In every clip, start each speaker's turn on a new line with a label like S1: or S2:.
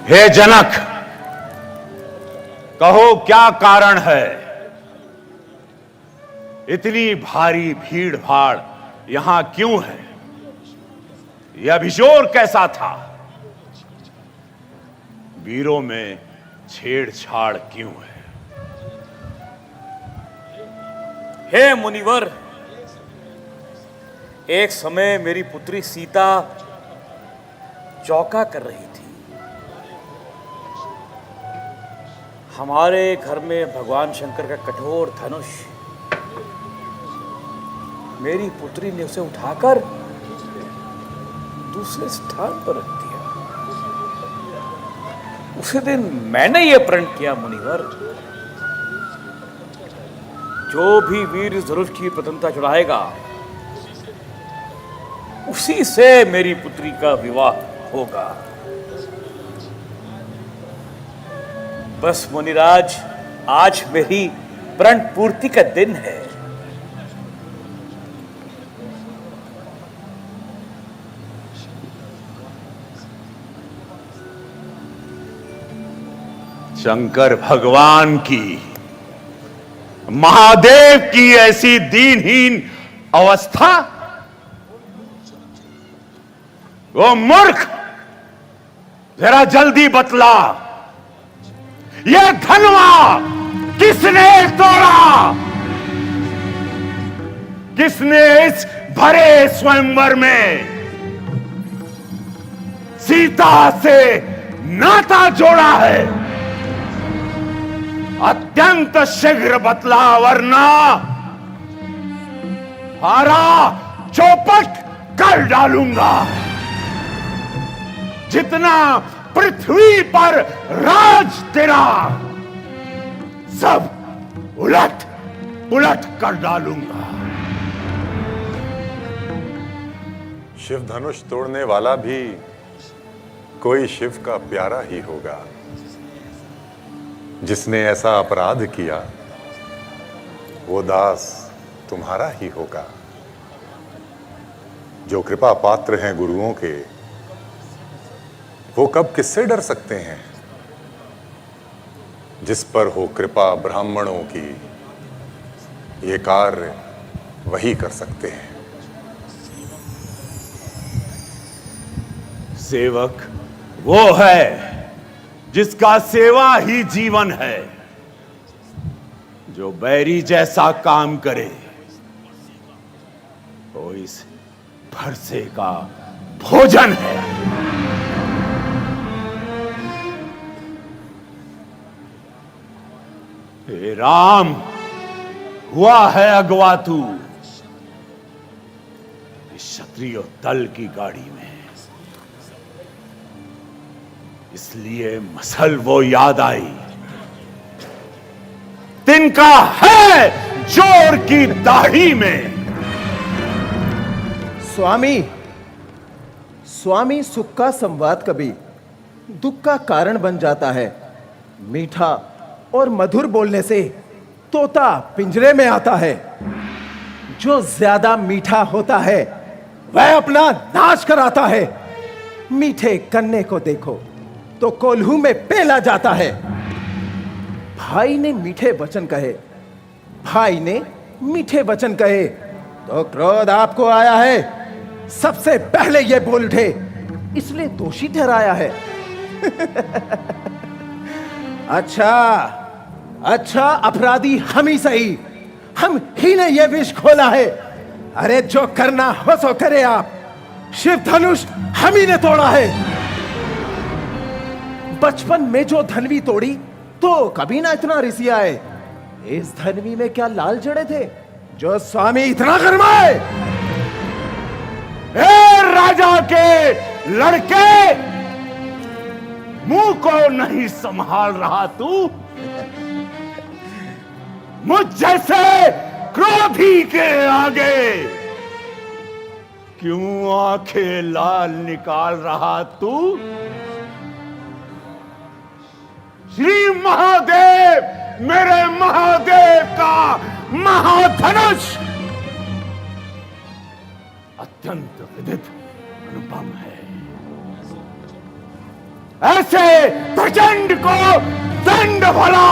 S1: हे जनक, कहो क्या कारण है? इतनी भारी भीड़ भाड़ यहां क्यों है? यह अभिजोर कैसा था? वीरों में छेड़छाड़ क्यों है?
S2: हे मुनिवर, एक समय मेरी पुत्री सीता चौका कर रही थी। हमारे घर में भगवान शंकर का कठोर धनुष, मेरी पुत्री ने उसे उठाकर दूसरे स्थान पर रख दिया। उसी दिन मैंने यह प्रण किया मुनिवर, जो भी वीर इस धनुष की प्रथमता चढ़ाएगा उसी से मेरी पुत्री का विवाह होगा। बस मुनिराज, आज मेरी प्रण पूर्ति का दिन है।
S1: शंकर भगवान की, महादेव की ऐसी दीनहीन अवस्था? वो मूर्ख, जरा जल्दी बतला, यह धनवा किसने तोड़ा? किसने इस भरे स्वयंवर में सीता से नाता जोड़ा है? अत्यंत शीघ्र बतला, वरना हारा चौपट कर डालूंगा। जितना पृथ्वी पर राज तेरा, सब उलट पुलट कर डालूंगा।
S3: शिव धनुष तोड़ने वाला भी कोई शिव का प्यारा ही होगा। जिसने ऐसा अपराध किया वो दास तुम्हारा ही होगा। जो कृपा पात्र हैं गुरुओं के, वो कब किससे डर सकते हैं? जिस पर हो कृपा ब्राह्मणों की, ये कार्य वही कर सकते हैं।
S1: सेवक वो है जिसका सेवा ही जीवन है, जो बैरी जैसा काम करे वो इस फरसे का भोजन है। हे राम, हुआ है अगवा तू इस क्षत्रिय दल की गाड़ी में, इसलिए मसल वो याद आई। तिनका है जोर की दाढ़ी में।
S4: स्वामी सुख का संवाद कभी दुख का कारण बन जाता है। मीठा और मधुर बोलने से तोता पिंजरे में आता है। जो ज्यादा मीठा होता है वह अपना नाश कराता है। मीठे कन्ने को देखो तो कोल्हू में पेला जाता है। भाई ने मीठे वचन कहे तो क्रोध आपको आया है। सबसे पहले ये बोल उठे, इसलिए दोषी ठहराया है। अच्छा, अपराधी हम ही सही, हम ही ने ये विष खोला है। अरे जो करना हो सो करे आप। शिव धनुष हम ही ने तोड़ा है। बचपन में जो धनवी तोड़ी तो कभी ना इतना रिसिया है। इस धनवी में क्या लाल जड़े थे जो स्वामी इतना गरमाए?
S1: राजा के लड़के, मुंह को नहीं संभाल रहा तू? मुझ जैसे क्रोधी के आगे क्यों आंखें लाल निकाल रहा तू? श्री महादेव, मेरे महादेव का महाधनुष अत्यंत विदित अनुपम है। ऐसे प्रचंड को दंड भला।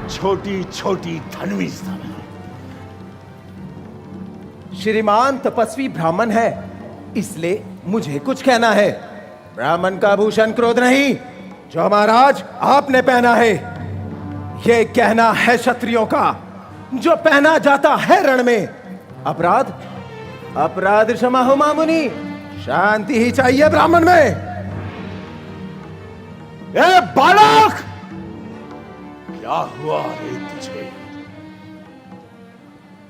S1: छोटी छोटी धनवी सब है।
S4: श्रीमान तपस्वी ब्राह्मण है, इसलिए मुझे कुछ कहना है। ब्राह्मण का भूषण क्रोध नहीं, जो महाराज आपने पहना है। यह कहना है क्षत्रियों का, जो पहना जाता है रण में। अपराध अपराध क्षमा हो मामुनि, शांति ही चाहिए ब्राह्मण में।
S1: ए बालक, क्या हुआ रे तुझे?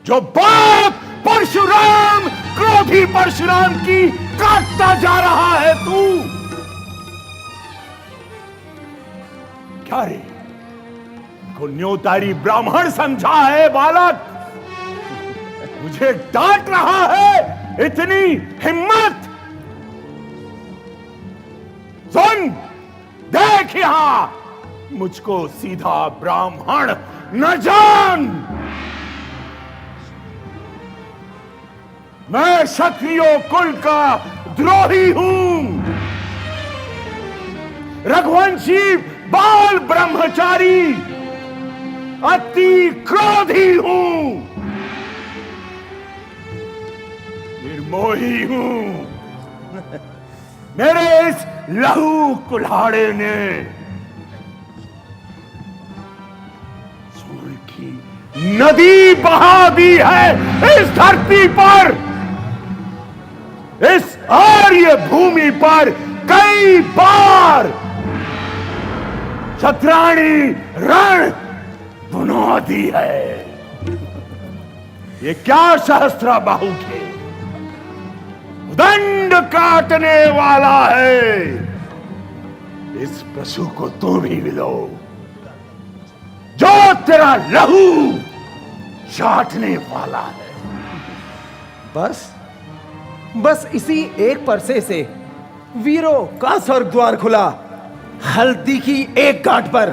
S1: जो बाप परशुराम, क्रोधी परशुराम की काटता जा रहा है तू? क्या रे, को न्योतारी ब्राह्मण समझा है बालक? मुझे डांट रहा है, इतनी हिम्मत? सुन, देख यहां, मुझको सीधा ब्राह्मण न जान। मैं क्षत्रियो कुल का द्रोही हूं, रघुवंशी बाल ब्रह्मचारी, अति क्रोधी हूं, निर्मोही हूं। मेरे इस लहू कुल्हाड़े ने सोने की नदी बहा दी है इस धरती पर। इस आर्य भूमि पर कई बार छत्राणी रण बुना दी है। ये क्या सहस्त्र बाहु के दंड काटने वाला है। इस पशु को तू भी मिलो, जो तेरा लहू चाटने वाला है।
S4: बस इसी एक परसे से वीरों का स्वर्ग द्वार खुला। हल्दी की एक गांठ पर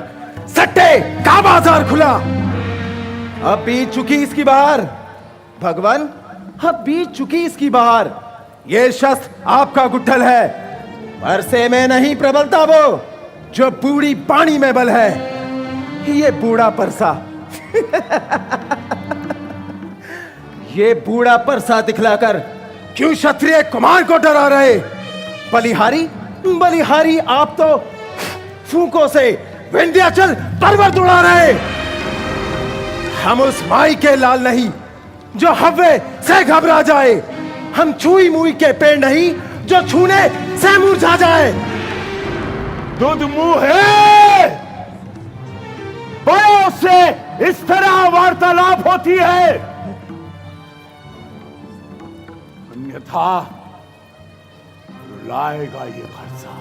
S4: सट्टे का बाजार खुला। अब बीत चुकी इसकी बहार भगवान, अब बीत चुकी इसकी बहार। ये शस्त्र आपका गुट्ठल है, परसे में नहीं प्रबलता वो, जो बूढ़ी पानी में बल है। ये बूढ़ा परसा ये बूढ़ा परसा दिखलाकर क्यों क्षत्रिय कुमार को डरा रहे? बलिहारी आप तो फूकों से विंध्याचल पर्वत उड़ा रहे। हम उस माई के लाल नहीं जो हव्वे से घबरा जाए। हम छुई मुई के पेड़ नहीं जो छूने से मुरझा जाए।
S1: दूध मुंह है, बड़ों से इस तरह वार्तालाप होती है, अन्यथा लाएगा ये भरसा,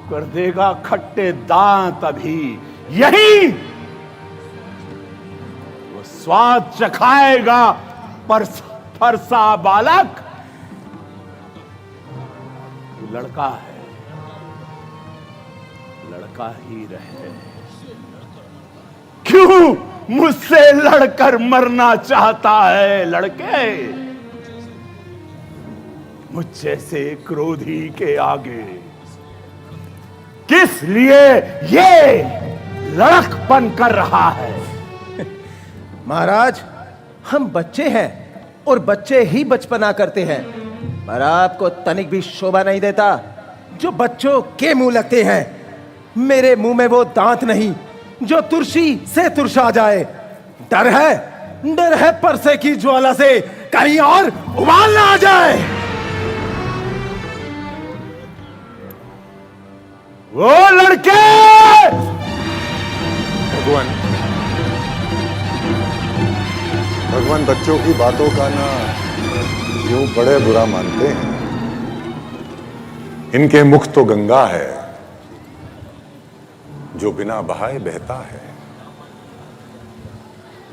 S1: कर देगा खट्टे दांत। अभी यही वो स्वाद चखाएगा फरसा बालक। लड़का है, लड़का ही रहे। क्यों मुझसे लड़कर मरना चाहता है लड़के? मुझ जैसे क्रोधी के आगे किस लिए ये लड़कपन कर रहा है?
S4: महाराज, हम बच्चे हैं और बच्चे ही बचपना करते हैं, पर आपको तनिक भी शोभा नहीं देता जो बच्चों के मुंह लगते हैं। मेरे मुंह में वो दांत नहीं जो तुरसी से तुरसा जाए। डर है परसे की ज्वाला से कहीं और उबाल ना आ जाए।
S1: वो लड़के
S3: भगवान बच्चों की बातों का ना यूं बड़े बुरा मानते हैं। इनके मुख तो गंगा है जो बिना बहाए बहता है।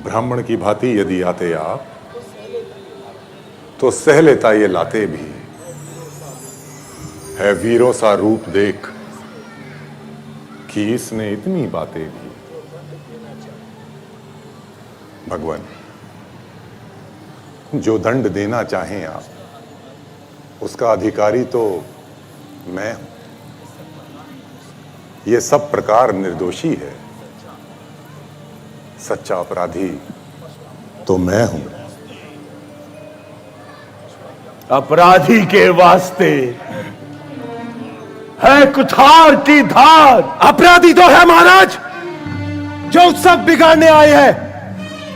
S3: ब्राह्मण की भांति यदि आते आप तो सह लेता ये लाते भी। है वीरों सा रूप देख कि इसने इतनी बातें भी। भगवान, जो दंड देना चाहें आप उसका अधिकारी तो मैं हूं। ये सब प्रकार निर्दोषी है, सच्चा अपराधी तो मैं हूं।
S1: अपराधी के वास्ते है कुठार की धार।
S4: अपराधी तो है महाराज जो उत्सव बिगाड़ने आए हैं।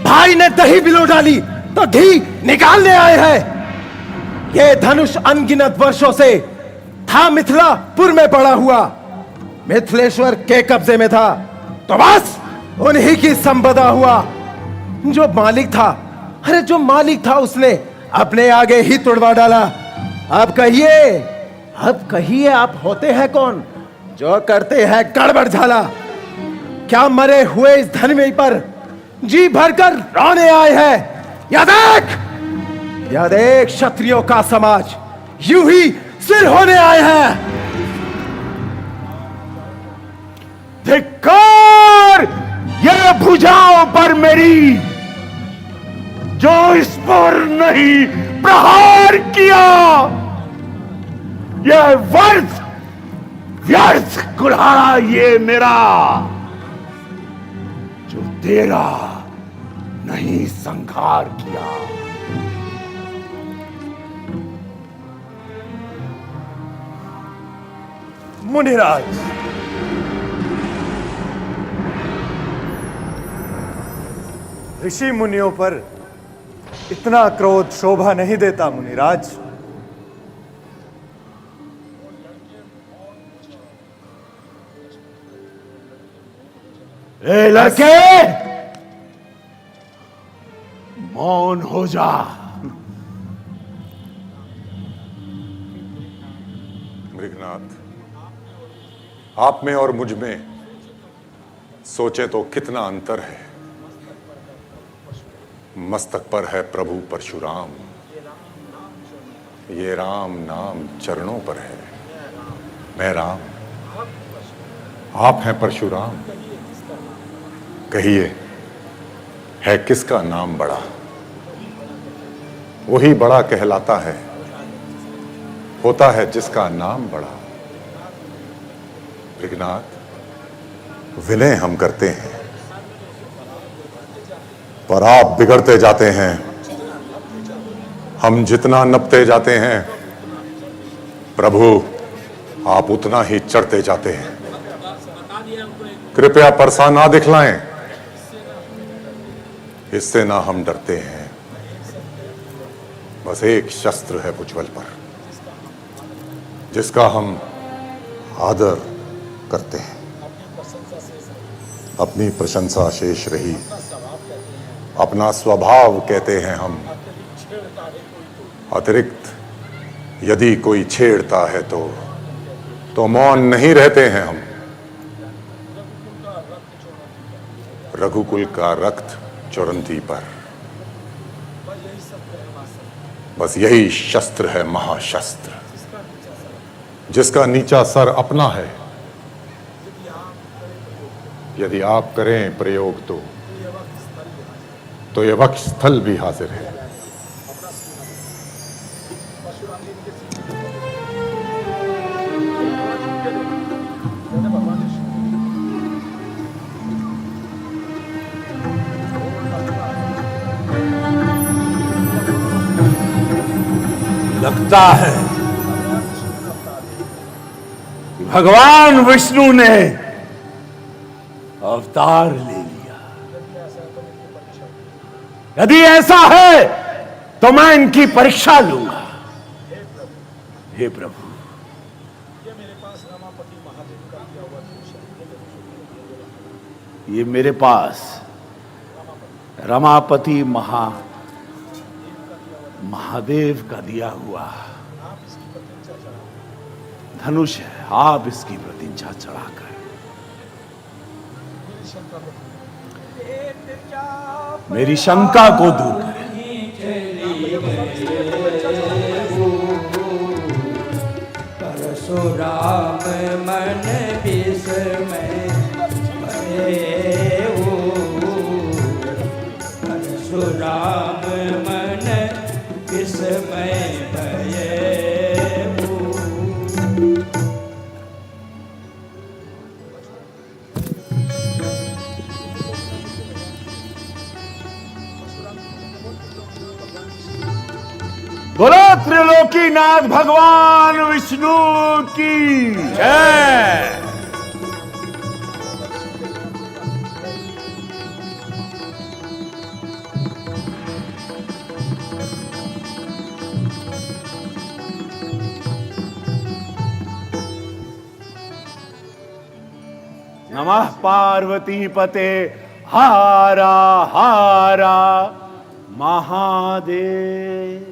S4: भाई ने दही बिलो डाली तो घी निकालने आए हैं। ये धनुष अनगिनत वर्षों से था मिथिलापुर में पड़ा हुआ, मिथिलेश्वर के कब्जे में था, तो बस उन्हीं की संपदा हुआ। जो मालिक था, अरे जो मालिक था उसने अपने आगे ही तुड़वा डाला। अब कहिए आप होते हैं कौन जो करते हैं गड़बड़ झाला? क्या मरे हुए इस धनवी पर जी भरकर रोने आए हैं? या देख क्षत्रियों का समाज यूं ही सिर होने आए हैं।
S1: धिक्कार ये भुजाओं पर मेरी, जो इस पर नहीं प्रहार किया। यह व्यर्थ कुल्हाड़ा ये मेरा, जो तेरा नहीं संहार किया।
S5: मुनिराज, ऋषि मुनियों पर इतना क्रोध शोभा नहीं देता मुनिराज।
S1: ए लड़के, मौन हो जा।
S3: मृगनाथ, आप में और मुझ में सोचे तो कितना अंतर है। मस्तक पर है प्रभु परशुराम, ये राम नाम चरणों पर है। मैं राम, आप हैं परशुराम। कहिए, है किसका नाम बड़ा? वही बड़ा कहलाता है, होता है जिसका नाम बड़ा। मृगनाथ, विनय हम करते हैं, पर आप बिगड़ते जाते हैं। हम जितना नपते जाते हैं, प्रभु आप उतना ही चढ़ते जाते हैं। कृपया परसा ना दिखलाएं, इससे ना हम डरते हैं। बस एक शस्त्र है भुजबल पर, जिसका हम आदर करते हैं। अपनी प्रशंसा शेष रही, अपना स्वभाव कहते हैं हम। अतिरिक्त यदि कोई छेड़ता है तो मौन नहीं रहते हैं हम। रघुकुल का रक्त चुरंती पर, बस यही शस्त्र है महाशस्त्र, जिसका नीचा सर अपना है। यदि आप करें प्रयोग तो यह वक्ष स्थल भी हाजिर है।
S1: लगता है कि भगवान विष्णु ने अवतार ले लिया। यदि ऐसा है तो मैं इनकी परीक्षा लूंगा। हे प्रभु, ये मेरे पास रमापति महादेव का दिया हुआ धनुष है। आप इसकी प्रतिज्ञा चढ़ाकर मेरी शंका को दूर करें।
S6: परशुराम मन विस्मय परशुराम मन विस्मय भये
S1: बोलो त्रिलोकीनाथ भगवान विष्णु की
S2: जय।
S1: नमः पार्वती पते हारा हारा महादेव।